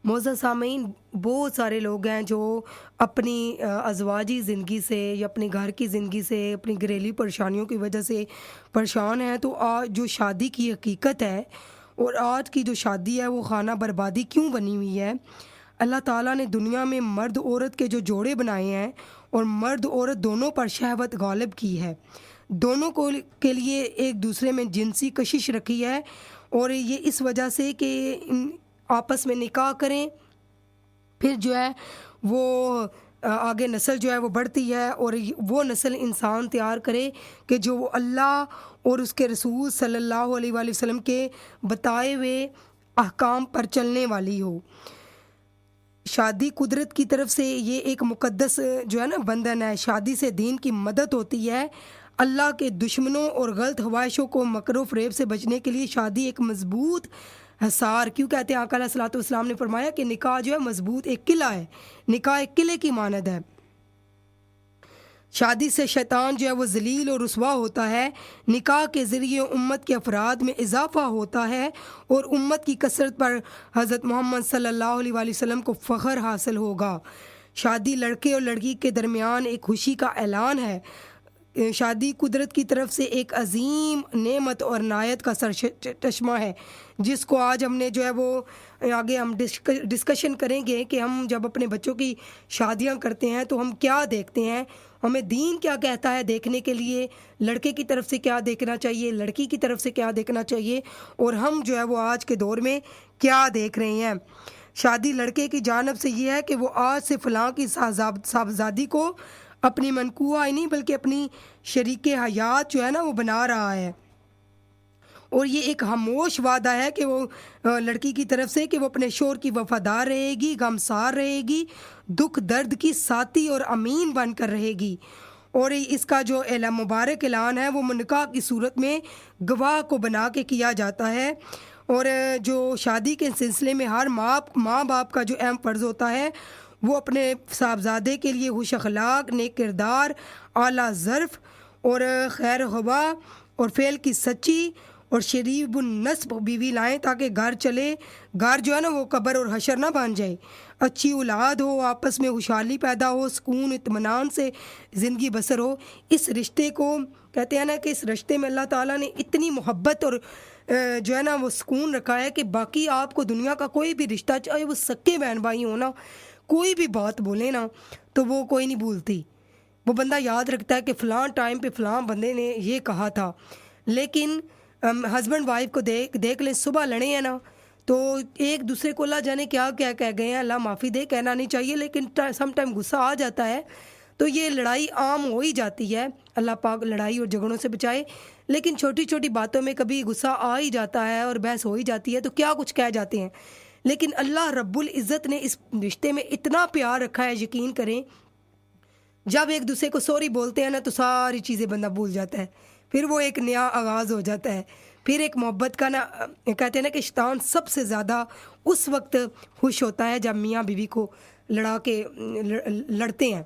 معزز سامعین، بہت سارے لوگ ہیں جو اپنی ازواجی زندگی سے یا اپنے گھر کی زندگی سے اپنی گھریلو پریشانیوں کی وجہ سے پریشان ہیں، تو آج جو شادی کی حقیقت ہے اور آج کی جو شادی ہے وہ خانہ بربادی کیوں بنی ہوئی ہے۔ اللہ تعالیٰ نے دنیا میں مرد عورت کے جو جوڑے بنائے ہیں اور مرد عورت دونوں پر شہوت غالب کی ہے، دونوں کو کے لیے ایک دوسرے میں جنسی کشش رکھی ہے، اور یہ اس وجہ سے کہ آپس میں نکاح کریں، پھر جو ہے وہ آگے نسل جو ہے وہ بڑھتی ہے، اور وہ نسل انسان تیار کرے کہ جو وہ اللہ اور اس کے رسول صلی اللہ علیہ وآلہ وسلم کے بتائے ہوئے احکام پر چلنے والی ہو۔ شادی قدرت کی طرف سے یہ ایک مقدس جو ہے نا بندھن ہے۔ شادی سے دین کی مدد ہوتی ہے۔ اللہ کے دشمنوں اور غلط خواہشوں کو مکر و فریب سے بچنے کے لیے شادی ایک مضبوط حصار، کیوں کہتے ہیں آقا علیہ الصلوۃ والسلام نے فرمایا کہ نکاح جو ہے مضبوط ایک قلعہ ہے، نکاح ایک قلعے کی مانند ہے۔ شادی سے شیطان جو ہے وہ ذلیل اور رسوا ہوتا ہے۔ نکاح کے ذریعے امت کے افراد میں اضافہ ہوتا ہے اور امت کی کثرت پر حضرت محمد صلی اللہ علیہ وآلہ وسلم کو فخر حاصل ہوگا۔ شادی لڑکے اور لڑکی کے درمیان ایک خوشی کا اعلان ہے۔ شادی قدرت کی طرف سے ایک عظیم نعمت اور عنایت کا سرچشمہ ہے، جس کو آج ہم نے جو ہے وہ آگے ہم ڈسکشن کریں گے کہ ہم جب اپنے بچوں کی شادیاں کرتے ہیں تو ہم کیا دیکھتے ہیں، ہمیں دین کیا کہتا ہے دیکھنے کے لیے، لڑکے کی طرف سے کیا دیکھنا چاہیے، لڑکی کی طرف سے کیا دیکھنا چاہیے، اور ہم جو ہے وہ آج کے دور میں کیا دیکھ رہے ہیں۔ شادی لڑکے کی جانب سے یہ ہے کہ وہ آج سے فلاں کی صاحبزادی کو اپنی منکوہ ہی نہیں بلکہ اپنی شریک حیات جو ہے نا وہ بنا رہا ہے، اور یہ ایک خاموش وعدہ ہے کہ وہ لڑکی کی طرف سے کہ وہ اپنے شوہر کی وفادار رہے گی، غمسار رہے گی، دکھ درد کی ساتھی اور امین بن کر رہے گی۔ اور اس کا جو مبارک اعلان ہے وہ نکاح کی صورت میں گواہ کو بنا کے کیا جاتا ہے۔ اور جو شادی کے سلسلے میں ہر ماں باپ کا جو اہم فرض ہوتا ہے وہ اپنے صاحبزادے کے لیے خوش اخلاق، نیک کردار، اعلیٰ ظرف اور خیر خواہ اور فعل کی سچی اور شریف النسب بیوی لائیں تاکہ گھر چلے، گھر جو ہے نا وہ قبر اور حشر نہ بن جائے، اچھی اولاد ہو، آپس میں خوشحالی پیدا ہو، سکون اطمینان سے زندگی بسر ہو۔ اس رشتے کو کہتے ہیں نا کہ اس رشتے میں اللہ تعالیٰ نے اتنی محبت اور جو ہے نا وہ سکون رکھا ہے کہ باقی آپ کو دنیا کا کوئی بھی رشتہ، چاہے وہ سکے بہن بھائی ہو نا، کوئی بھی بات بولے نا تو وہ کوئی نہیں بھولتی، وہ بندہ یاد رکھتا ہے کہ فلاں ٹائم پہ فلاں بندے نے یہ کہا تھا۔ لیکن ہسبینڈ وائف کو دیکھ لیں، صبح لڑے ہیں نا تو ایک دوسرے کو اللہ جانے کیا کیا کہہ گئے ہیں، اللہ معافی دے، کہنا نہیں چاہیے، لیکن سم ٹائم غصہ آ جاتا ہے تو یہ لڑائی عام ہو ہی جاتی ہے۔ اللہ پاک لڑائی اور جھگڑوں سے بچائے، لیکن چھوٹی چھوٹی باتوں میں کبھی غصہ آ ہی جاتا ہے اور بحث ہو ہی جاتی ہے تو کیا کچھ کہہ جاتے ہیں، لیکن اللہ رب العزت نے اس رشتے میں اتنا پیار رکھا ہے، یقین کریں جب ایک دوسرے کو سوری بولتے ہیں نا تو ساری چیزیں بندہ بھول جاتا ہے، پھر وہ ایک نیا آغاز ہو جاتا ہے، پھر ایک محبت کا نا کہتے ہیں نا کہ شیطان سب سے زیادہ اس وقت خوش ہوتا ہے جب میاں بیوی کو لڑا کے لڑتے ہیں۔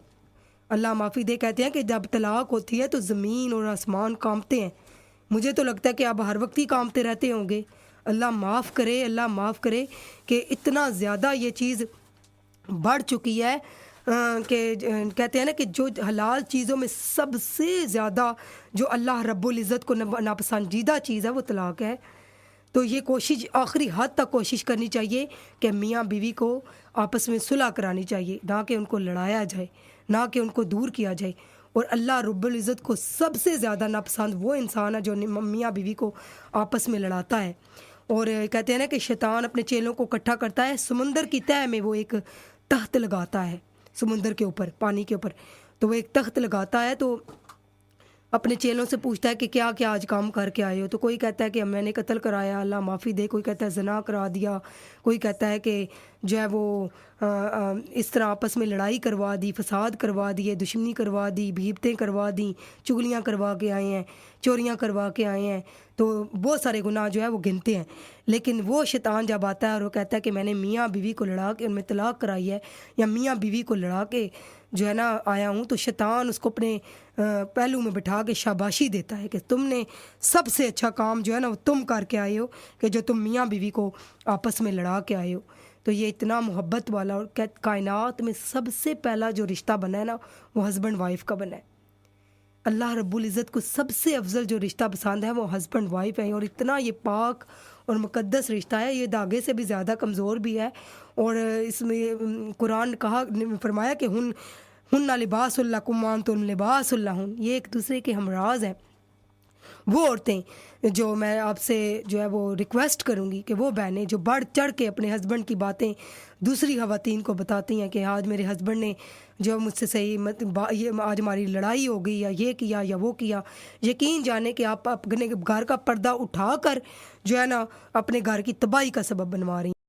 اللہ معافی دے، کہتے ہیں کہ جب طلاق ہوتی ہے تو زمین اور آسمان کانپتے ہیں، مجھے تو لگتا ہے کہ اب ہر وقت ہی کانپتے رہتے ہوں گے۔ اللہ معاف کرے، اللہ معاف کرے کہ اتنا زیادہ یہ چیز بڑھ چکی ہے کہ کہتے ہیں نا کہ جو حلال چیزوں میں سب سے زیادہ جو اللہ رب العزت کو ناپسندیدہ چیز ہے وہ طلاق ہے۔ تو یہ کوشش آخری حد تک کوشش کرنی چاہیے کہ میاں بیوی کو آپس میں صلح کرانی چاہیے، نہ کہ ان کو لڑایا جائے، نہ کہ ان کو دور کیا جائے۔ اور اللہ رب العزت کو سب سے زیادہ ناپسند وہ انسان ہے جو میاں بیوی کو آپس میں لڑاتا ہے۔ اور کہتے ہیں نا کہ شیطان اپنے چیلوں کو اکٹھا کرتا ہے، سمندر کی تہہ میں وہ ایک تخت لگاتا ہے، سمندر کے اوپر، پانی کے اوپر، تو وہ ایک تخت لگاتا ہے تو اپنے چیلوں سے پوچھتا ہے کہ کیا کیا آج کام کر کے آئے ہو، تو کوئی کہتا ہے کہ میں نے قتل کرایا، اللہ معافی دے، کوئی کہتا ہے زنا کرا دیا، کوئی کہتا ہے کہ جو ہے وہ اس طرح آپس میں لڑائی کروا دی، فساد کروا دیے، دشمنی کروا دی، بھیبتیں کروا دیں، چگلیاں کروا کے آئے ہیں، چوریاں کروا کے آئے ہیں، تو بہت سارے گناہ جو ہے وہ گنتے ہیں۔ لیکن وہ شیطان جب آتا ہے اور وہ کہتا ہے کہ میں نے میاں بیوی کو لڑا کے ان میں طلاق کرائی ہے یا میاں بیوی کو لڑا کے جو ہے نا آیا ہوں، تو شیطان اس کو اپنے پہلو میں بٹھا کے شاباشی دیتا ہے کہ تم نے سب سے اچھا کام جو ہے نا وہ تم کر کے آئے ہو کہ جو تم میاں بیوی کو آپس میں لڑا کے آئے ہو۔ تو یہ اتنا محبت والا، اور کائنات میں سب سے پہلا جو رشتہ بنا ہے نا وہ ہسبینڈ وائف کا بنا ہے۔ اللہ رب العزت کو سب سے افضل جو رشتہ پسند ہے وہ ہسبینڈ وائف ہے، اور اتنا یہ پاک اور مقدس رشتہ ہے، یہ دھاگے سے بھی زیادہ کمزور بھی ہے۔ اور اس میں قرآن کہا فرمایا کہ ہن لباس لکم وانتم لباس لہن، یہ ایک دوسرے کے ہمراز ہیں۔ وہ عورتیں جو میں آپ سے جو ہے وہ ریکویسٹ کروں گی کہ وہ بہنیں جو بڑھ چڑھ کے اپنے ہسبینڈ کی باتیں دوسری خواتین کو بتاتی ہیں کہ آج میرے ہسبینڈ نے جو مجھ سے صحیح یہ آج ہماری لڑائی ہو گئی، یا یہ کیا یا وہ کیا، یقین جانے کہ آپ اپنے گھر کا پردہ اٹھا کر جو ہے نا اپنے گھر کی تباہی کا سبب بنوا رہی ہیں۔